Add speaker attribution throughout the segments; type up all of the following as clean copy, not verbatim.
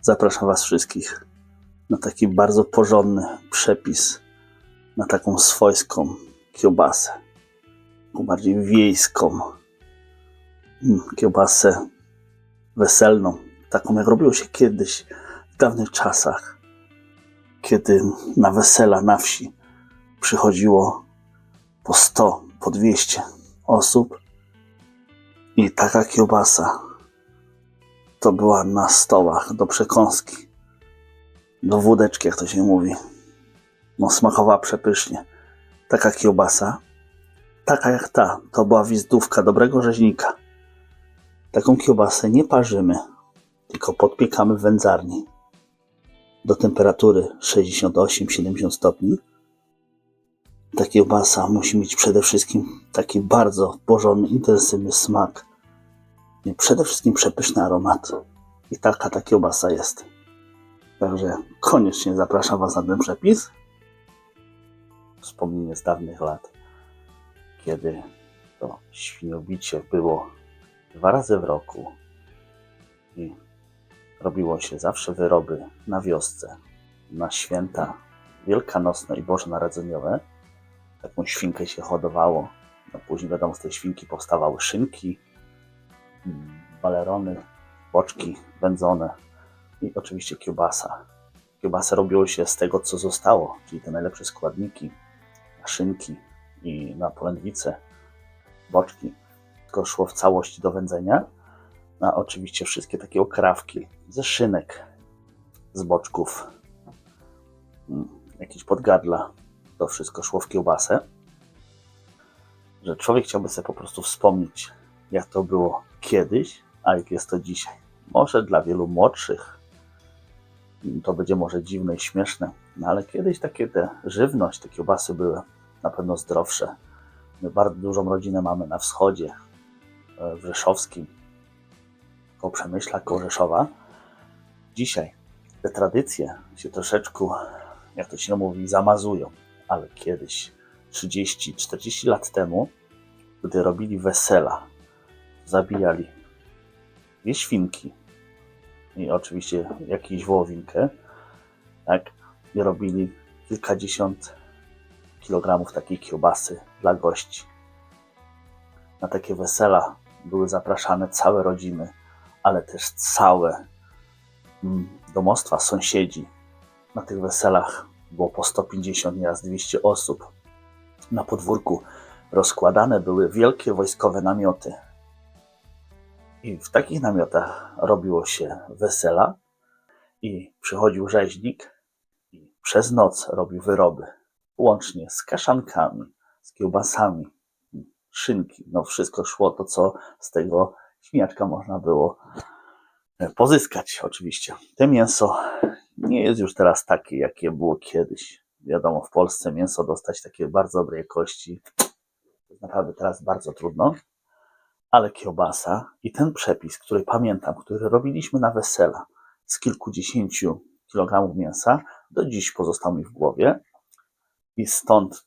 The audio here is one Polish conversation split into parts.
Speaker 1: Zapraszam Was wszystkich na taki bardzo porządny przepis na taką swojską kiełbasę, taką bardziej wiejską kiełbasę weselną, taką jak robiło się kiedyś w dawnych czasach, kiedy na wesela na wsi przychodziło po 100, po 200 osób i taka kiełbasa to była na stołach do przekąski, do wódeczki, jak to się mówi. No, smakowała przepysznie. Taka kiełbasa, taka jak ta, to była wizytówka dobrego rzeźnika. Taką kiełbasę nie parzymy, tylko podpiekamy w wędzarni do temperatury 68-70 stopni. Ta kiełbasa musi mieć przede wszystkim taki bardzo porządny, intensywny smak. I przede wszystkim przepyszny aromat. I taka ta kiełbasa jest. Także koniecznie zapraszam Was na ten przepis. Wspomnienie z dawnych lat, kiedy to świniobicie było 2 razy w roku i robiło się zawsze wyroby na wiosce, na święta wielkanocne i bożonarodzeniowe. Taką świnkę się hodowało. No później wiadomo, z tej świnki powstawały szynki, balerony, boczki wędzone i oczywiście kiełbasa. Kiełbasę robiło się z tego, co zostało, czyli te najlepsze składniki, na szynki i na polędwice, boczki. Tylko szło w całości do wędzenia. A oczywiście wszystkie takie okrawki ze szynek, z boczków, jakieś podgardla, to wszystko szło w kiełbasę. Że człowiek chciałby sobie po prostu wspomnieć, jak to było kiedyś, a jak jest to dzisiaj. Może dla wielu młodszych to będzie może dziwne i śmieszne, no ale kiedyś takie te żywność, te kiełbasy były na pewno zdrowsze. My bardzo dużą rodzinę mamy na wschodzie, w Rzeszowskim, koło Przemyśla, koło Rzeszowa. Dzisiaj te tradycje się troszeczkę, jak to się mówi, zamazują, ale kiedyś, 30-40 lat temu, gdy robili wesela, zabijali 2 świnki i oczywiście jakąś wołowinkę, tak, i robili kilkadziesiąt kilogramów takiej kiełbasy dla gości. Na takie wesela były zapraszane całe rodziny, ale też całe domostwa, sąsiedzi. Na tych weselach było po 150, nieraz 200 osób. Na podwórku rozkładane były wielkie wojskowe namioty. I w takich namiotach robiło się wesela i przychodził rzeźnik i przez noc robił wyroby. Łącznie z kaszankami, z kiełbasami, szynki. No wszystko szło to, co z tego świniaczka można było pozyskać oczywiście. To mięso nie jest już teraz takie, jakie było kiedyś. Wiadomo, w Polsce mięso dostać takie bardzo dobrej jakości jest naprawdę teraz bardzo trudno. Ale kiełbasa i ten przepis, który pamiętam, który robiliśmy na wesela z kilkudziesięciu kilogramów mięsa, do dziś pozostał mi w głowie. I stąd,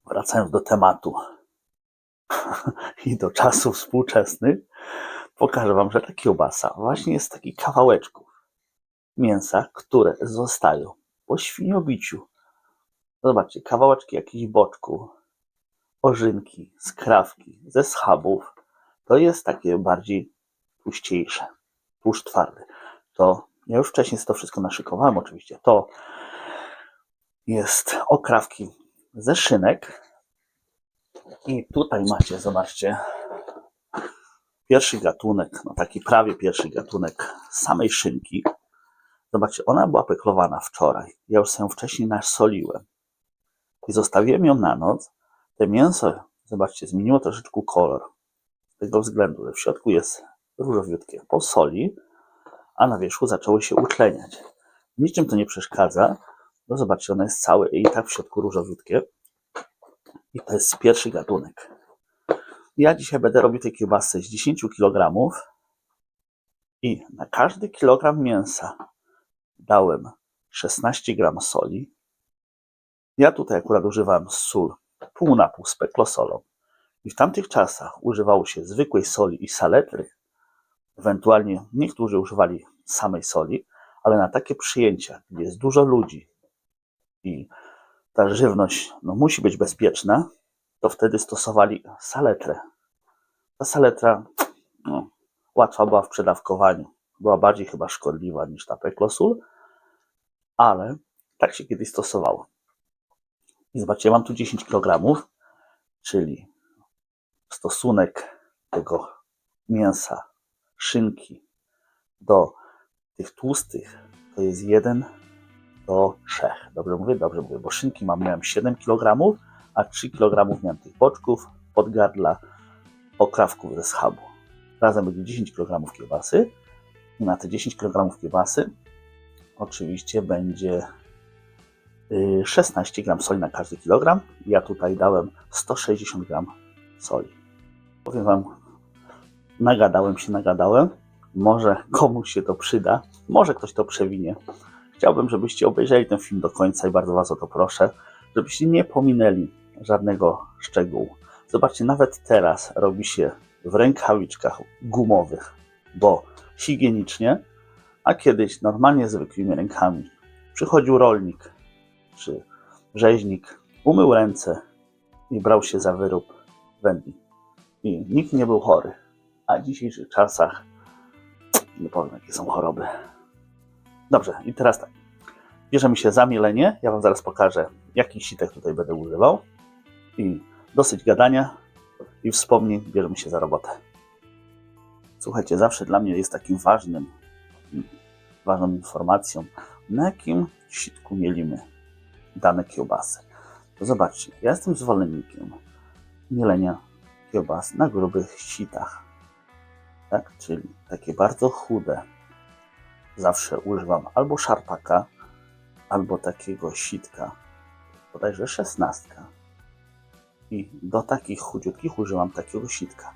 Speaker 1: wracając do tematu i do czasów współczesnych, pokażę Wam, że ta kiełbasa właśnie jest z takich kawałeczków mięsa, które zostają po świniobiciu. Zobaczcie, kawałeczki jakichś boczków, orzynki, skrawki, ze schabów. To jest takie bardziej tłuściejsze, tłuszcz twardy. To ja już wcześniej to wszystko naszykowałem oczywiście. To jest okrawki ze szynek. I tutaj macie, zobaczcie, pierwszy gatunek, no taki prawie pierwszy gatunek samej szynki. Zobaczcie, ona była peklowana wczoraj. Ja już sobie ją wcześniej nasoliłem. I zostawiłem ją na noc. Te mięso, zobaczcie, zmieniło troszeczkę kolor. Z tego względu, że w środku jest różowiutkie po soli, a na wierzchu zaczęło się utleniać. Niczym to nie przeszkadza. No zobaczcie, ono jest całe i tak w środku różowiutkie. I to jest pierwszy gatunek. Ja dzisiaj będę robił tej kiełbasy z 10 kg i na każdy kilogram mięsa dałem 16 gram soli. Ja tutaj akurat używałem sól pół na pół z peklosolą. I w tamtych czasach używało się zwykłej soli i saletry. Ewentualnie niektórzy używali samej soli, ale na takie przyjęcia, gdzie jest dużo ludzi i ta żywność musi być bezpieczna, to wtedy stosowali saletrę. Ta saletra łatwa była w przedawkowaniu. Była bardziej chyba szkodliwa niż ta peklosul, ale tak się kiedyś stosowało. I zobaczcie, mam tu 10 kg, czyli stosunek tego mięsa, szynki do tych tłustych to jest 1:3. Dobrze mówię, bo szynki miałem 7 kg, a 3 kg miałem tych boczków, podgardla, okrawków ze schabu. Razem będzie 10 kg kiełbasy i na te 10 kg kiełbasy oczywiście będzie 16 g soli na każdy kilogram. Ja tutaj dałem 160 g soli. Powiem Wam, nagadałem. Może komuś się to przyda, może ktoś to przewinie. Chciałbym, żebyście obejrzeli ten film do końca i bardzo Was o to proszę, żebyście nie pominęli żadnego szczegółu. Zobaczcie, nawet teraz robi się w rękawiczkach gumowych, bo higienicznie, a kiedyś normalnie zwykłymi rękami. Przychodził rolnik czy rzeźnik, umył ręce i brał się za wyrób wędli. I nikt nie był chory. A w dzisiejszych czasach nie powiem, jakie są choroby. Dobrze, i teraz tak. Bierzemy się za mielenie. Ja Wam zaraz pokażę, jakich sitek tutaj będę używał. I dosyć gadania i wspomnień, bierzemy się za robotę. Słuchajcie, zawsze dla mnie jest takim ważną informacją, na jakim sitku mielimy dane kiełbasy. To zobaczcie, ja jestem zwolennikiem mielenia kiełbas na grubych sitach. Tak? Czyli takie bardzo chude. Zawsze używam albo szarpaka, albo takiego sitka, bodajże 16. I do takich chudziutkich używam takiego sitka.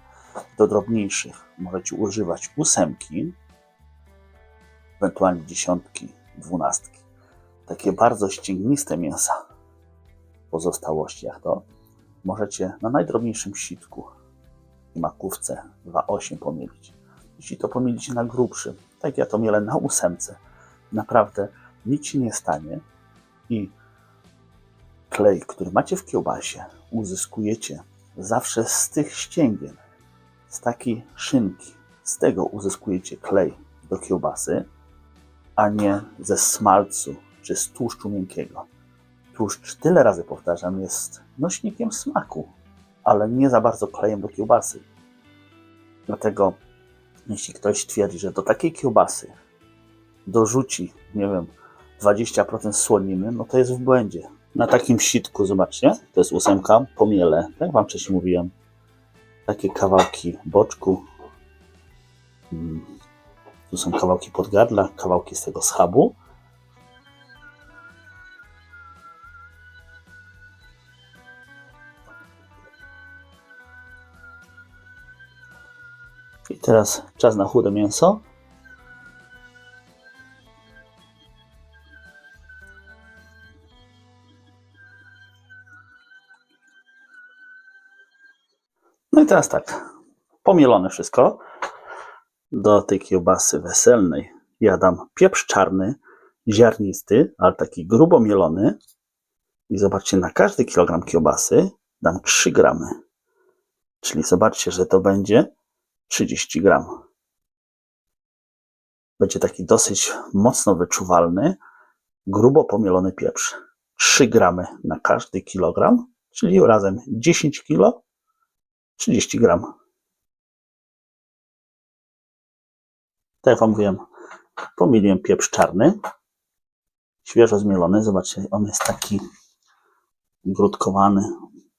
Speaker 1: Do drobniejszych możecie używać 8, ewentualnie 10, 12. Takie bardzo ścięgniste mięsa, pozostałości jak to, możecie na najdrobniejszym sitku i makówce 2,8 pomielić. Jeśli to pomielicie na grubszym, tak ja to mielę na 8, naprawdę nic się nie stanie i klej, który macie w kiełbasie, uzyskujecie zawsze z tych ścięgien, z takiej szynki. Z tego uzyskujecie klej do kiełbasy, a nie ze smalcu czy z tłuszczu miękkiego. Tłuszcz, tyle razy powtarzam, jest nośnikiem smaku, ale nie za bardzo klejem do kiełbasy. Dlatego jeśli ktoś twierdzi, że do takiej kiełbasy dorzuci, 20% słoniny, no to jest w błędzie. Na takim sitku, zobaczcie, to jest 8, pomielę, tak jak Wam wcześniej mówiłem, takie kawałki boczku, tu są kawałki podgardla, kawałki z tego schabu. I teraz czas na chude mięso. No i teraz tak, pomielone wszystko. Do tej kiełbasy weselnej ja dam pieprz czarny, ziarnisty, ale taki grubo mielony. I zobaczcie, na każdy kilogram kiełbasy dam 3 gramy. Czyli zobaczcie, że to będzie 30 gram. Będzie taki dosyć mocno wyczuwalny, grubo pomielony pieprz. 3 gramy na każdy kilogram, czyli razem 10 kg, 30 gram. Tak jak Wam mówiłem, pomieliłem pieprz czarny, świeżo zmielony. Zobaczcie, on jest taki grudkowany,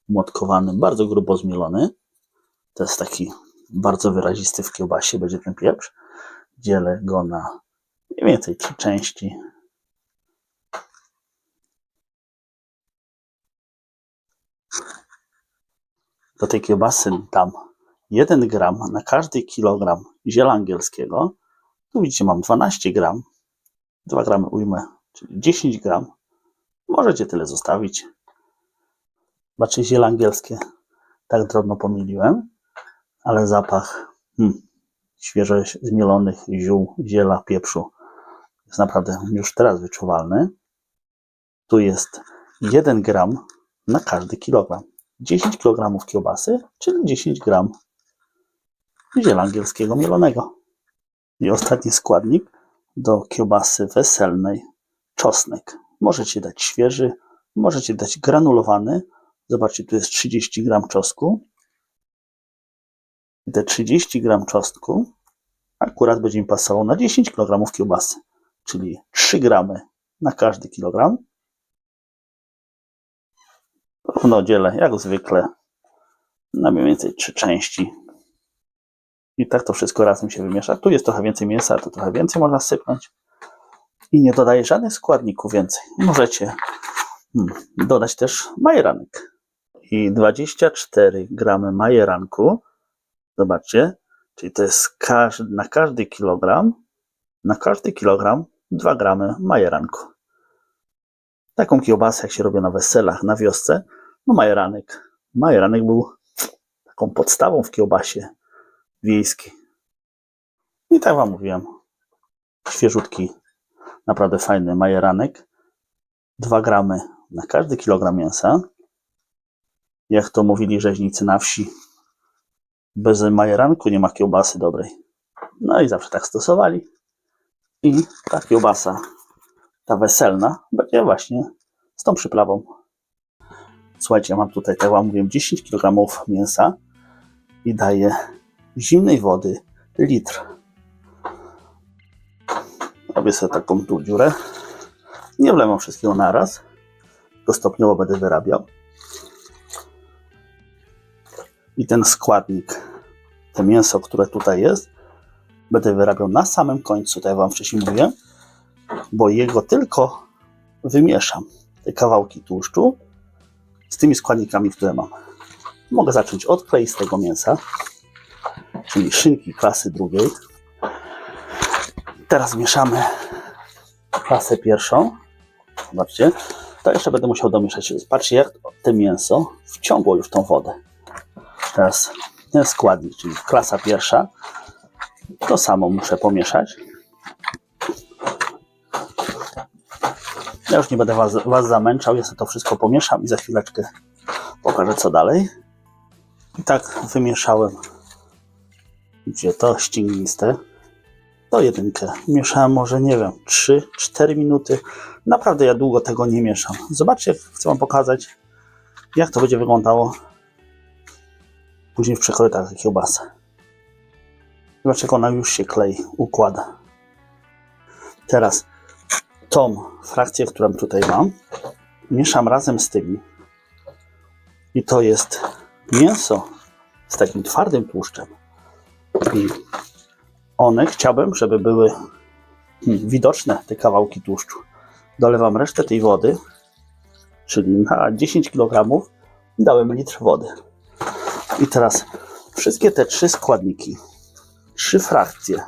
Speaker 1: młotkowany, bardzo grubo zmielony. To jest taki bardzo wyrazisty w kiełbasie, będzie ten pieprz. Dzielę go na mniej więcej 3 części. Do tej kiełbasy dam 1 gram na każdy kilogram ziela angielskiego. Tu widzicie, mam 12 gram. 2 gramy ujmę, czyli 10 gram. Możecie tyle zostawić. Zobaczcie, ziele angielskie tak drobno pomieliłem, ale zapach świeżo zmielonych ziół, ziela, pieprzu jest naprawdę już teraz wyczuwalny. Tu jest 1 gram na każdy kilogram. 10 kg kiełbasy, czyli 10 gram ziela angielskiego mielonego. I ostatni składnik do kiełbasy weselnej, czosnek. Możecie dać świeży, możecie dać granulowany. Zobaczcie, tu jest 30 gram czosnku. I te 30 gram czosnku akurat będzie mi pasowało na 10 kg kiełbasy, czyli 3 gramy na każdy kilogram. Równo dzielę, jak zwykle, na mniej więcej 3 części. I tak to wszystko razem się wymiesza. Tu jest trochę więcej mięsa, to trochę więcej można sypnąć. I nie dodaję żadnych składników więcej. Możecie dodać też majeranek. I 24 gramy majeranku. Zobaczcie, czyli to jest na każdy kilogram 2 gramy majeranku. Taką kiełbasę, jak się robi na weselach, na wiosce, no Majeranek był taką podstawą w kiełbasie wiejskiej. I tak wam mówiłem, świeżutki, naprawdę fajny majeranek. 2 gramy na każdy kilogram mięsa. Jak to mówili rzeźnicy na wsi, bez majeranku nie ma kiełbasy dobrej. No i zawsze tak stosowali. I ta kiełbasa, ta weselna, będzie właśnie z tą przyprawą. Słuchajcie, ja mam tutaj, tak wam mówiłem, 10 kg mięsa i daję zimnej wody litr. Robię sobie taką tu dziurę. Nie wlewam wszystkiego naraz, tylko stopniowo będę wyrabiał. I ten składnik, to mięso, które tutaj jest, będę wyrabiał na samym końcu, tak jak wam wcześniej mówiłem, bo jego tylko wymieszam, te kawałki tłuszczu z tymi składnikami, które mam. Mogę zacząć od kleistego mięsa, czyli szynki klasy drugiej. Teraz mieszamy klasę pierwszą. Zobaczcie, to jeszcze będę musiał domieszać. Patrzcie, jak to mięso wciągło już tą wodę. Teraz ten składnik, czyli klasa pierwsza, to samo muszę pomieszać. Ja już nie będę was zamęczał, ja sobie to wszystko pomieszam i za chwileczkę pokażę, co dalej. I tak wymieszałem, gdzie to ścięgniste, to jedynkę. Mieszałem może, nie wiem, 3-4 minuty. Naprawdę ja długo tego nie mieszam. Zobaczcie, chcę wam pokazać, jak to będzie wyglądało później w przekroju kiełbasę. Zobaczcie, jak ona już się klei, układa. Teraz tą frakcję, którą tutaj mam, mieszam razem z tymi. I to jest mięso z takim twardym tłuszczem. I one chciałbym, żeby były widoczne, te kawałki tłuszczu. Dolewam resztę tej wody, czyli na 10 kg dałem litr wody. I teraz wszystkie te 3 składniki, 3 frakcje,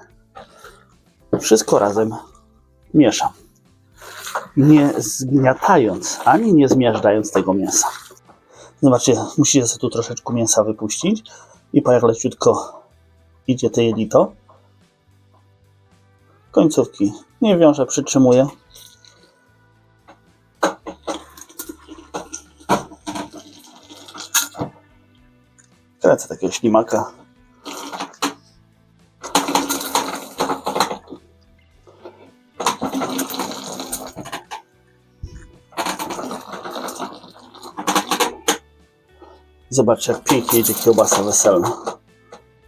Speaker 1: wszystko razem mieszam. Nie zgniatając, ani nie zmiażdżając tego mięsa. Zobaczcie, musicie sobie tu troszeczkę mięsa wypuścić i po jak leciutko idzie to jelito, końcówki nie wiążę, przytrzymuję. Kręcę takiego ślimaka. Zobaczcie, jak pięknie idzie kiełbasa weselna.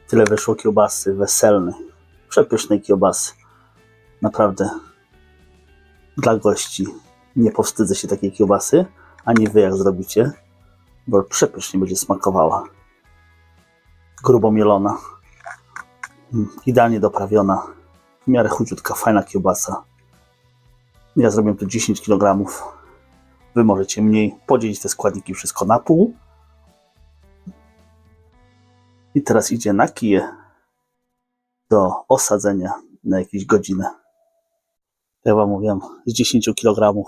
Speaker 1: Tyle wyszło kiełbasy weselnej. Przepysznej kiełbasy. Naprawdę dla gości nie powstydzę się takiej kiełbasy, ani wy jak zrobicie, bo przepysznie będzie smakowała. Grubo mielona, idealnie doprawiona, w miarę chudziutka, fajna kiełbasa. Ja zrobiłem tu 10 kg. Wy możecie mniej, podzielić te składniki wszystko na pół. I teraz idzie na kije do osadzenia na jakieś godzinę. Jak wam mówiłem, z 10 kg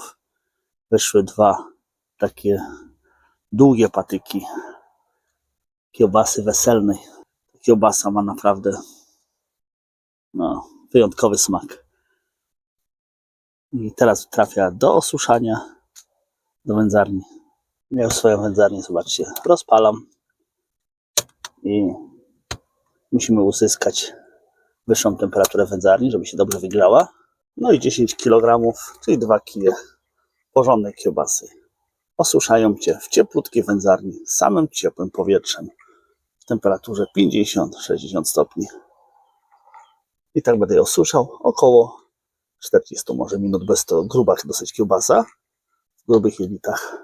Speaker 1: wyszły 2 takie długie patyki kiełbasy weselnej. Kiełbasa ma naprawdę wyjątkowy smak. I teraz trafia do osuszania, do wędzarni. Miał swoją wędzarnię, zobaczcie, rozpalam i musimy uzyskać wyższą temperaturę wędzarni, żeby się dobrze wygrzała. No i 10 kg, czyli 2 kg porządnej kiełbasy. Osuszają Cię w cieplutkiej wędzarni z samym ciepłym powietrzem w temperaturze 50-60 stopni. I tak będę je osuszał około 40 może minut, bez to gruba dosyć kiełbasa w grubych jelitach.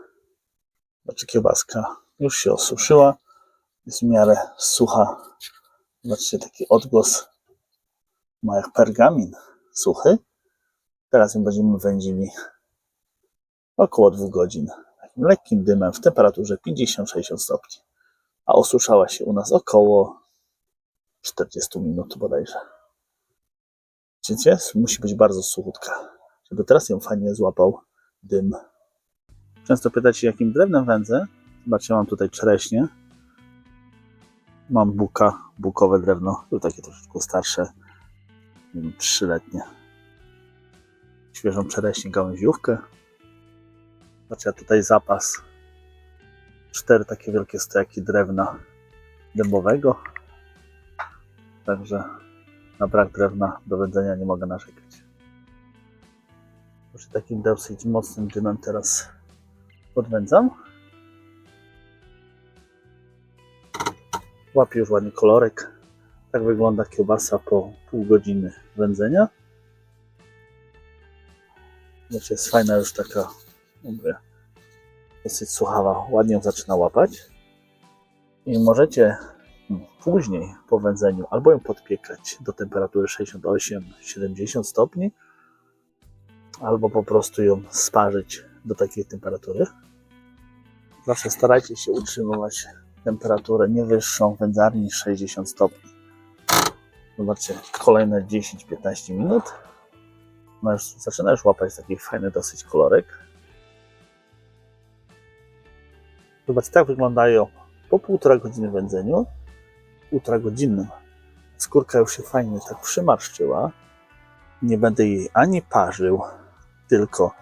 Speaker 1: Znaczy kiełbaska już się osuszyła, jest w miarę sucha. Zobaczcie, taki odgłos ma jak pergamin suchy. Teraz ją będziemy wędzili około 2 godzin. Takim lekkim dymem w temperaturze 50-60 stopni. A osuszała się u nas około 40 minut bodajże. Widzicie? Musi być bardzo suchutka, żeby teraz ją fajnie złapał dym. Często pytacie, jakim drewnem wędzę. Zobaczcie, mam tutaj czereśnie. Mam bukowe drewno, to takie troszeczkę starsze, 3-letnie. Świeżą czereśnię, gałęziówkę. Zobaczcie, tutaj zapas. 4 takie wielkie stojaki drewna dębowego. Także na brak drewna do wędzenia nie mogę narzekać. Przy takim dosyć mocnym dymem teraz podwędzam. Łapię już ładnie kolorek. Tak wygląda kiełbasa po pół godziny wędzenia. Znaczy jest fajna już taka, mówię, dosyć suchawa. Ładnie ją zaczyna łapać. I możecie później po wędzeniu albo ją podpiekać do temperatury 68-70 stopni, albo po prostu ją sparzyć do takiej temperatury. Zawsze starajcie się utrzymywać temperaturę nie wyższą w wędzarni niż 60 stopni. Zobaczcie, kolejne 10-15 minut. No już zaczyna łapać taki fajny dosyć kolorek. Zobaczcie, tak wyglądają po 1,5 godziny wędzeniu. 1,5 godziny. Skórka już się fajnie tak przymarszczyła. Nie będę jej ani parzył, tylko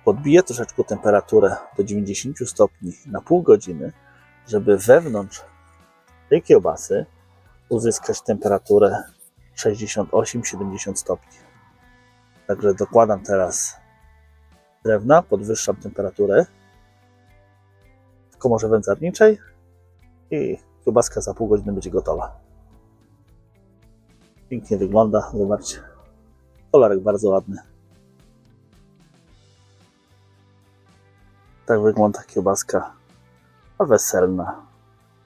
Speaker 1: podbiję troszeczkę temperaturę do 90 stopni na pół godziny, żeby wewnątrz tej kiełbasy uzyskać temperaturę 68-70 stopni. Także dokładam teraz drewna, podwyższam temperaturę w komorze wędzarniczej i kiełbaska za pół godziny będzie gotowa. Pięknie wygląda, zobaczcie. Kolorek bardzo ładny. Tak wygląda kiełbaska weselna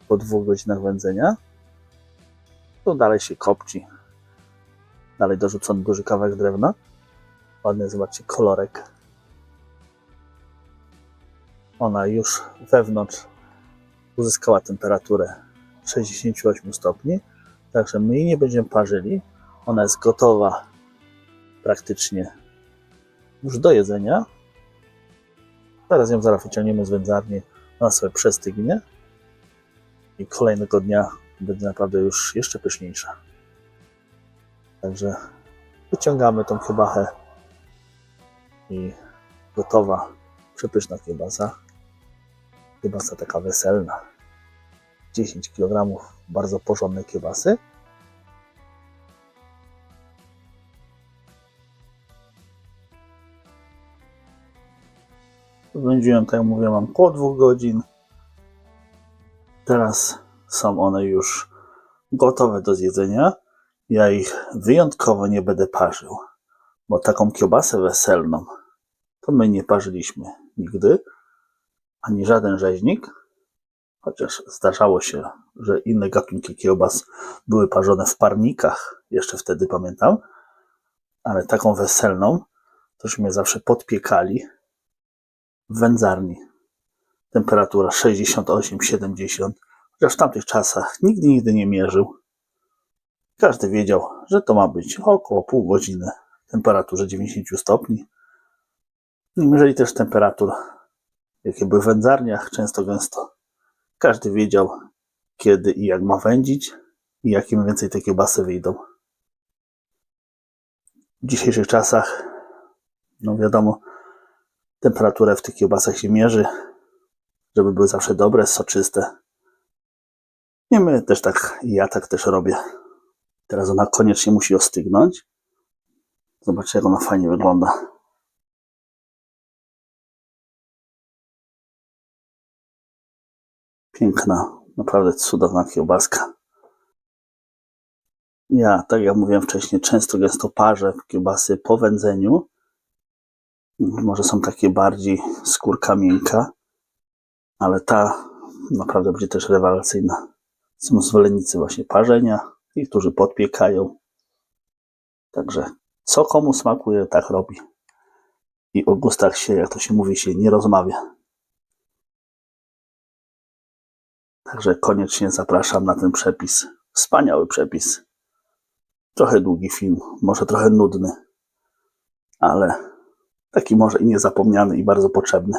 Speaker 1: po 2 godzinach wędzenia. Tu dalej się kopci. Dalej dorzucony duży kawałek drewna. Ładny, zobaczcie, kolorek. Ona już wewnątrz uzyskała temperaturę 68 stopni. Także my jej nie będziemy parzyli. Ona jest gotowa praktycznie już do jedzenia. Teraz ją zaraz wyciągniemy z wędzarni. Ona sobie przestygnie. I kolejnego dnia będzie naprawdę już jeszcze pyszniejsza. Także wyciągamy tą kiełbachę i gotowa, przepyszna kiełbasa. Kiełbasa taka weselna. 10 kg bardzo porządnej kiełbasy. Wędziłem, tak jak mówiłem, mam około 2 godzin. Teraz są one już gotowe do zjedzenia. Ja ich wyjątkowo nie będę parzył, bo taką kiełbasę weselną to my nie parzyliśmy nigdy, ani żaden rzeźnik, chociaż zdarzało się, że inne gatunki kiełbas były parzone w parnikach, jeszcze wtedy pamiętam, ale taką weselną tośmy zawsze podpiekali w wędzarni. Temperatura 68-70, chociaż w tamtych czasach nikt nigdy nie mierzył. Każdy wiedział, że to ma być około pół godziny w temperaturze 90 stopni. Nie mierzyli też temperatur, jakie były w wędzarniach, często gęsto. Każdy wiedział, kiedy i jak ma wędzić i jakie mniej więcej te kiełbasy wyjdą. W dzisiejszych czasach No wiadomo, temperaturę w tych kiełbasach się mierzy, żeby były zawsze dobre, soczyste. I my też tak, ja tak też robię. Teraz ona koniecznie musi ostygnąć. Zobaczcie, jak ona fajnie wygląda. Piękna, naprawdę cudowna kiełbaska. Ja, tak jak mówiłem wcześniej, często gęsto parzę kiełbasy po wędzeniu. Może są takie bardziej skórka miękka, ale ta naprawdę będzie też rewelacyjna. Są zwolennicy właśnie parzenia, niektórzy podpiekają. Także co komu smakuje, tak robi. I o gustach się, jak to się mówi, się nie rozmawia. Także koniecznie zapraszam na ten przepis. Wspaniały przepis. Trochę długi film, może trochę nudny, ale taki może i niezapomniany i bardzo potrzebny.